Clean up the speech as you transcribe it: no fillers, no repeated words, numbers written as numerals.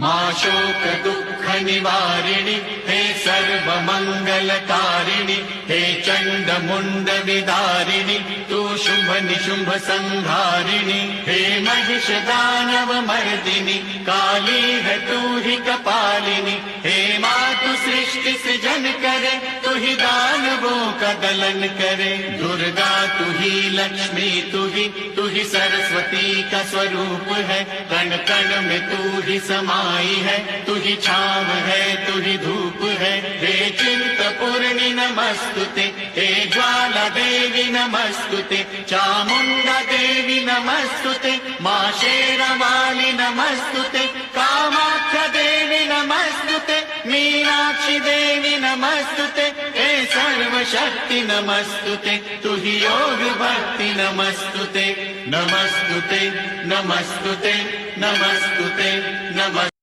मां शोक दुःख निवारिणि हे सर्व मंगलकारिणि हे चंड मुंड विदारिणि तू शुंभ निशुंभ संहारिणि हे महिष दानव मर्दिनि काली है तू ही कपालिनी हे मातु सृष्टि सृजन करे तू ही दानवों का दलन करे दुर्गा तू ही लक्ष्मी तू ही सरस्वती का स्वरूप है कण कण में तू ही समाई है तू ही छाव है तू ही धूप है हे चिंतपूर्णि नमस्तुते हे ज्वाला देवी नमस्तुते चामुंडा देवी नमस्तुते मां शेरवाली नमस्तुते कामाख्या देवी नमस्तुते मीनाक्षी देवी नमस्तुते हे सर्वशक्ति नमस्तुते तू ही योग भक्ति नमस्तुते नमस्तुते नमस्तुते नमस्तुते नमस्तुते।